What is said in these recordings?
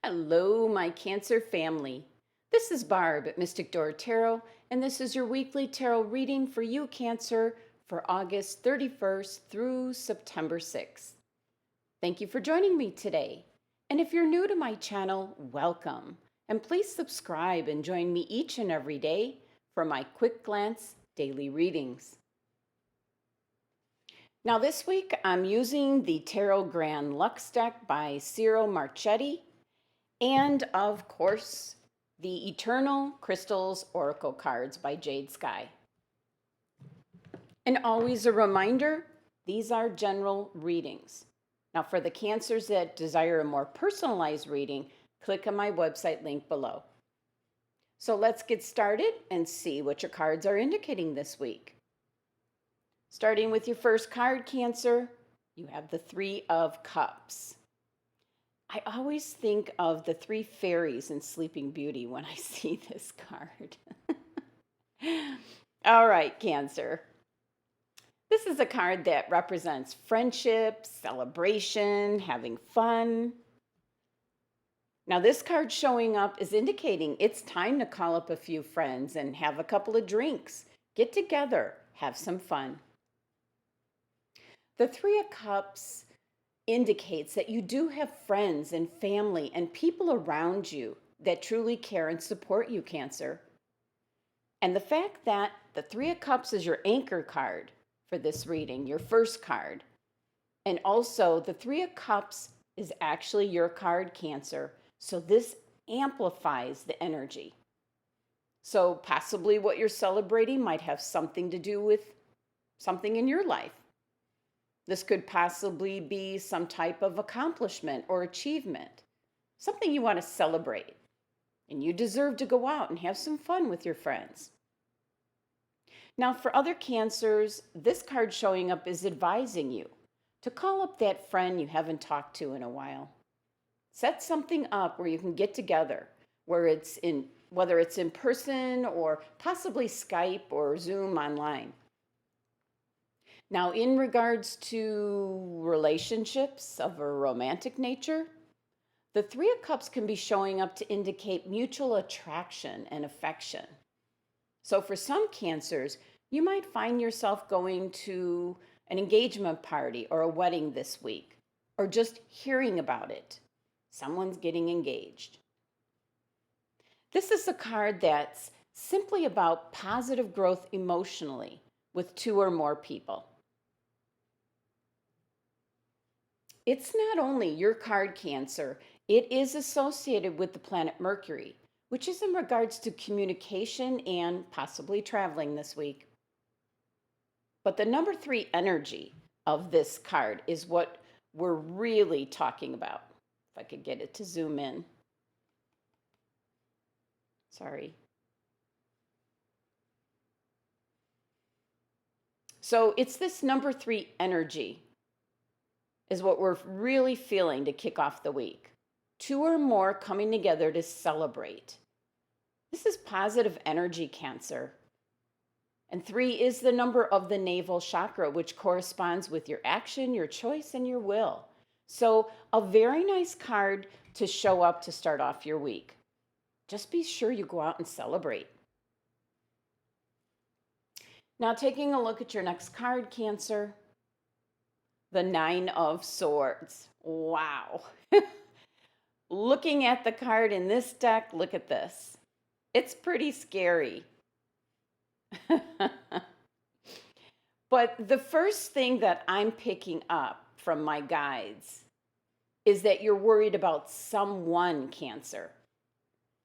Hello, my Cancer family. This is Barb at Mystic Door Tarot, and this is your weekly tarot reading for you, Cancer, for August 31st through September 6th. Thank you for joining me today. And if you're new to my channel, welcome. And please subscribe and join me each and every day for my quick glance daily readings. Now, this week I'm using the Tarot Grand Luxe deck by Ciro Marchetti. And of course, the Eternal Crystals Oracle cards by Jade-Sky. And always a reminder, these are general readings. Now for the Cancers that desire a more personalized reading, click on my website link below. So let's get started and see what your cards are indicating this week. Starting with your first card, Cancer, you have the Three of Cups. I always think of the three fairies in Sleeping Beauty when I see this card. All right, Cancer. This is a card that represents friendship, celebration, having fun. Now, this card showing up is indicating it's time to call up a few friends and have a couple of drinks. Get together, have some fun. The Three of Cups indicates that you do have friends and family and people around you that truly care and support you, Cancer. And the fact that the Three of Cups is your anchor card for this reading, your first card, and also the Three of Cups is actually your card, Cancer. So this amplifies the energy. So possibly what you're celebrating might have something to do with something in your life. This could possibly be some type of accomplishment or achievement, something you want to celebrate. And you deserve to go out and have some fun with your friends. Now, for other Cancers, this card showing up is advising you to call up that friend you haven't talked to in a while. Set something up where you can get together, whether it's in person or possibly Skype or Zoom online. Now, in regards to relationships of a romantic nature, the Three of Cups can be showing up to indicate mutual attraction and affection. So for some Cancers, you might find yourself going to an engagement party or a wedding this week, or just hearing about it. Someone's getting engaged. This is a card that's simply about positive growth emotionally with two or more people. It's not only your card, Cancer, it is associated with the planet Mercury, which is in regards to communication and possibly traveling this week. But the number 3 energy of this card is what we're really talking about. If I could get it to zoom in. Sorry. So it's this number 3 energy is what we're really feeling to kick off the week. 2 or more coming together to celebrate. This is positive energy, Cancer. And 3 is the number of the navel chakra, which corresponds with your action, your choice, and your will. So a very nice card to show up to start off your week. Just be sure you go out and celebrate. Now, taking a look at your next card, Cancer. The Nine of Swords. Wow. Looking at the card in this deck, look at this. It's pretty scary. But the first thing that I'm picking up from my guides is that you're worried about someone, Cancer.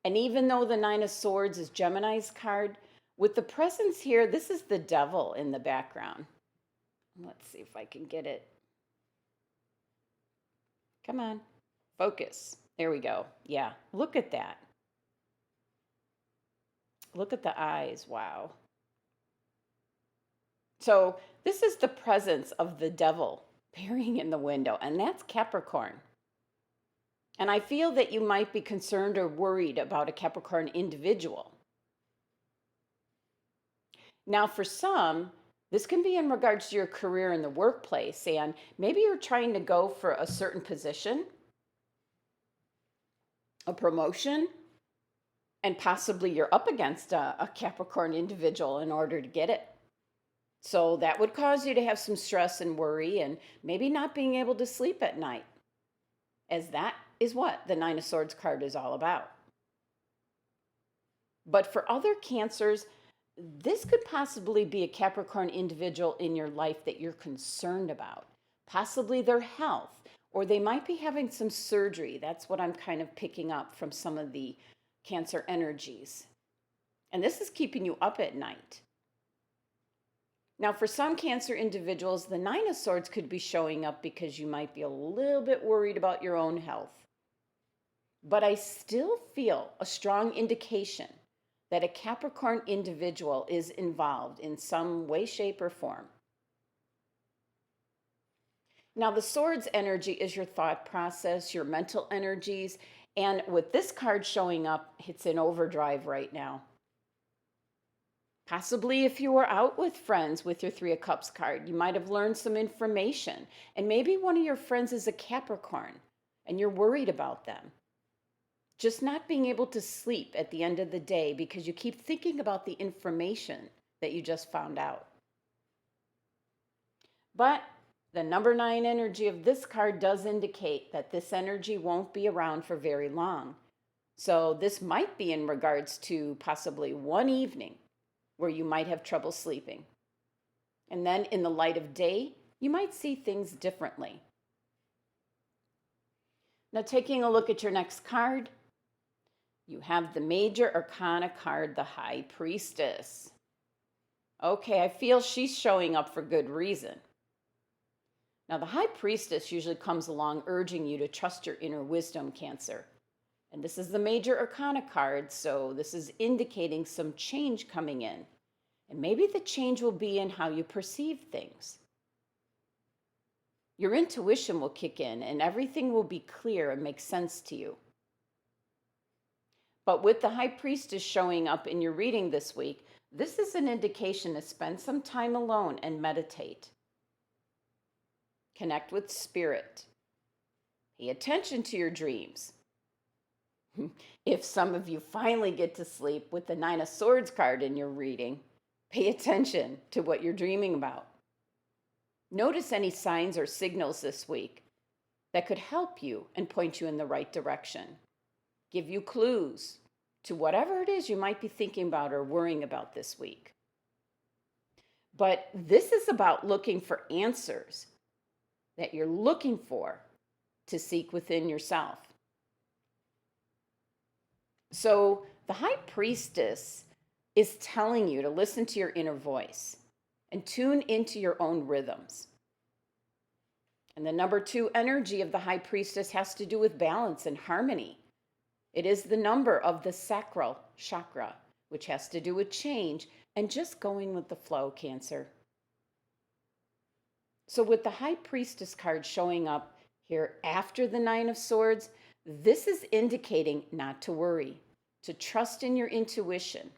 And even though the Nine of Swords is Gemini's card, with the presence here, this is the devil in the background. Let's see if I can get it. Come on, focus. There we go. Yeah, look at that. Look at the eyes. Wow. So this is the presence of the devil peering in the window, and that's Capricorn. And I feel that you might be concerned or worried about a Capricorn individual. Now, for some, this can be in regards to your career in the workplace, and maybe you're trying to go for a certain position a promotion, and possibly you're up against a Capricorn individual in order to get it. So that would cause you to have some stress and worry and maybe not being able to sleep at night, as that is what the Nine of Swords card is all about. But for other Cancers, this could possibly be a Capricorn individual in your life that you're concerned about, possibly their health, or they might be having some surgery. That's what I'm kind of picking up from some of the Cancer energies. And this is keeping you up at night. Now, for some Cancer individuals, the Nine of Swords could be showing up because you might be a little bit worried about your own health. But I still feel a strong indication that a Capricorn individual is involved in some way, shape, or form. Now, the Swords energy is your thought process, your mental energies, and with this card showing up, it's in overdrive right now. Possibly if you were out with friends with your Three of Cups card, you might have learned some information, and maybe one of your friends is a Capricorn, and you're worried about them. Just not being able to sleep at the end of the day because you keep thinking about the information that you just found out. But the number 9 energy of this card does indicate that this energy won't be around for very long. So this might be in regards to possibly one evening where you might have trouble sleeping. And then in the light of day, you might see things differently. Now, taking a look at your next card, you have the Major Arcana card, the High Priestess. Okay, I feel she's showing up for good reason. Now, the High Priestess usually comes along urging you to trust your inner wisdom, Cancer. And this is the Major Arcana card, so this is indicating some change coming in. And maybe the change will be in how you perceive things. Your intuition will kick in and everything will be clear and make sense to you. But with the High Priestess showing up in your reading this week, this is an indication to spend some time alone and meditate. Connect with Spirit. Pay attention to your dreams. If some of you finally get to sleep with the Nine of Swords card in your reading, pay attention to what you're dreaming about. Notice any signs or signals this week that could help you and point you in the right direction. Give you clues to whatever it is you might be thinking about or worrying about this week. But this is about looking for answers that you're looking for to seek within yourself. So the High Priestess is telling you to listen to your inner voice and tune into your own rhythms. And the number 2 energy of the High Priestess has to do with balance and harmony. It is the number of the sacral chakra, which has to do with change and just going with the flow, Cancer. So with the High Priestess card showing up here after the Nine of Swords, this is indicating not to worry, to trust in your intuition.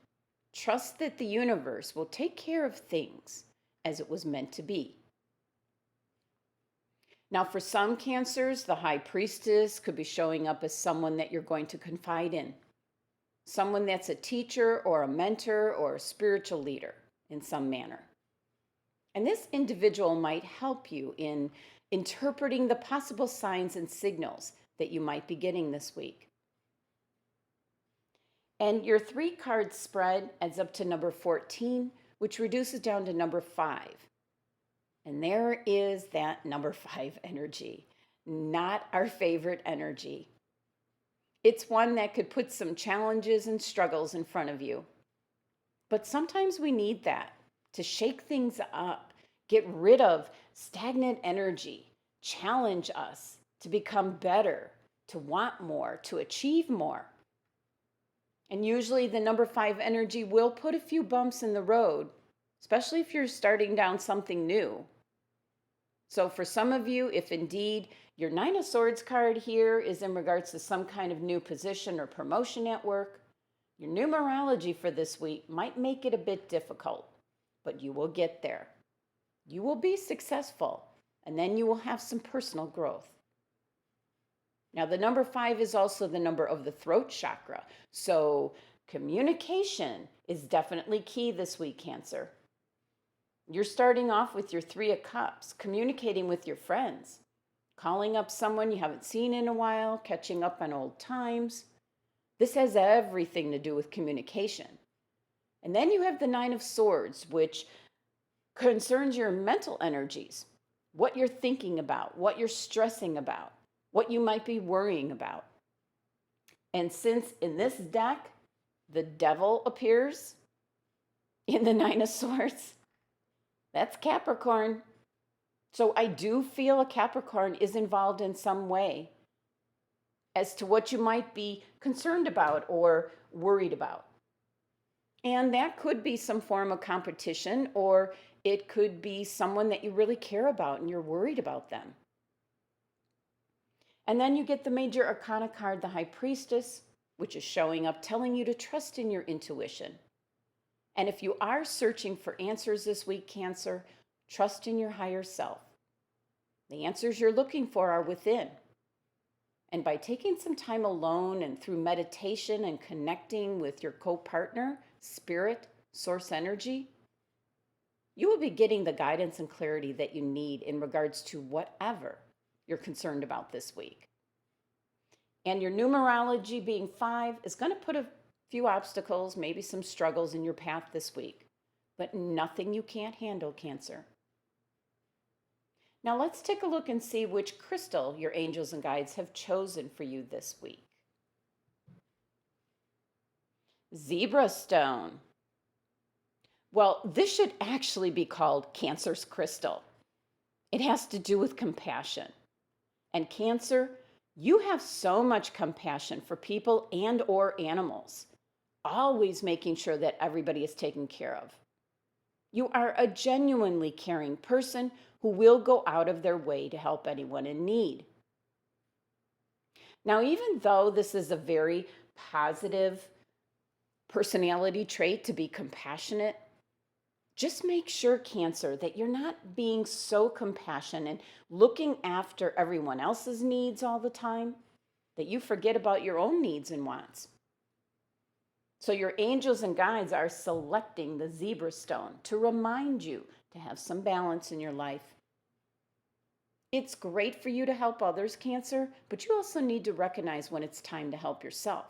Trust that the universe will take care of things as it was meant to be. Now, for some Cancers, the High Priestess could be showing up as someone that you're going to confide in. Someone that's a teacher or a mentor or a spiritual leader in some manner. And this individual might help you in interpreting the possible signs and signals that you might be getting this week. And your 3-card spread adds up to number 14, which reduces down to number 5. And there is that number 5 energy, not our favorite energy. It's one that could put some challenges and struggles in front of you. But sometimes we need that to shake things up, get rid of stagnant energy, challenge us to become better, to want more, to achieve more. And usually the number 5 energy will put a few bumps in the road, especially if you're starting down something new. So for some of you, if indeed your Nine of Swords card here is in regards to some kind of new position or promotion at work, your numerology for this week might make it a bit difficult, but you will get there. You will be successful, and then you will have some personal growth. Now, the number 5 is also the number of the throat chakra. So, communication is definitely key this week, Cancer. You're starting off with your 3 of Cups, communicating with your friends, calling up someone you haven't seen in a while, catching up on old times. This has everything to do with communication. And then you have the 9 of Swords, which concerns your mental energies, what you're thinking about, what you're stressing about, what you might be worrying about. And since in this deck, the devil appears in the 9 of Swords, that's Capricorn. So I do feel a Capricorn is involved in some way as to what you might be concerned about or worried about. And that could be some form of competition, or it could be someone that you really care about and you're worried about them. And then you get the major arcana card, the High Priestess, which is showing up, telling you to trust in your intuition. And if you are searching for answers this week, Cancer, trust in your higher self. The answers you're looking for are within. And by taking some time alone and through meditation and connecting with your co-partner, spirit, source energy, you will be getting the guidance and clarity that you need in regards to whatever you're concerned about this week. And your numerology being 5 is going to put a few obstacles, maybe some struggles in your path this week, but nothing you can't handle, Cancer. Now let's take a look and see which crystal your angels and guides have chosen for you this week. Zebra stone. Well, this should actually be called Cancer's crystal. It has to do with compassion. And Cancer, you have so much compassion for people and or animals, always making sure that everybody is taken care of. You are a genuinely caring person who will go out of their way to help anyone in need. Now, even though this is a very positive personality trait to be compassionate, just make sure, Cancer, that you're not being so compassionate and looking after everyone else's needs all the time that you forget about your own needs and wants. So your angels and guides are selecting the zebra stone to remind you to have some balance in your life. It's great for you to help others, Cancer, but you also need to recognize when it's time to help yourself.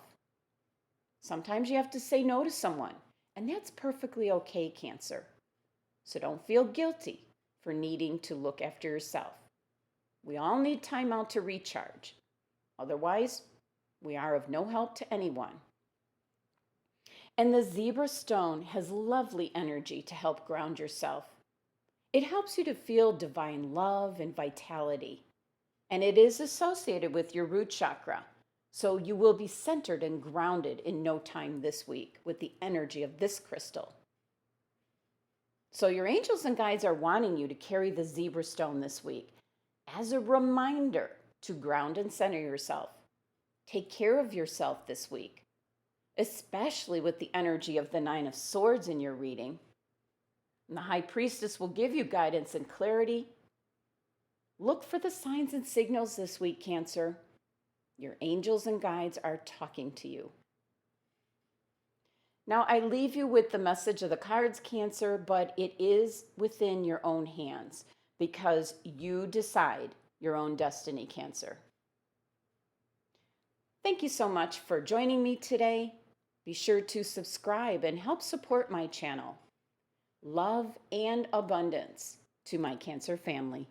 Sometimes you have to say no to someone, and that's perfectly okay, Cancer. So don't feel guilty for needing to look after yourself. We all need time out to recharge. Otherwise, we are of no help to anyone. And the zebra stone has lovely energy to help ground yourself. It helps you to feel divine love and vitality. And it is associated with your root chakra. So you will be centered and grounded in no time this week with the energy of this crystal. So your angels and guides are wanting you to carry the zebra stone this week as a reminder to ground and center yourself. Take care of yourself this week, especially with the energy of the 9 of Swords in your reading. And the High Priestess will give you guidance and clarity. Look for the signs and signals this week, Cancer. Your angels and guides are talking to you. Now, I leave you with the message of the cards, Cancer, but it is within your own hands because you decide your own destiny, Cancer. Thank you so much for joining me today. Be sure to subscribe and help support my channel. Love and abundance to my Cancer family.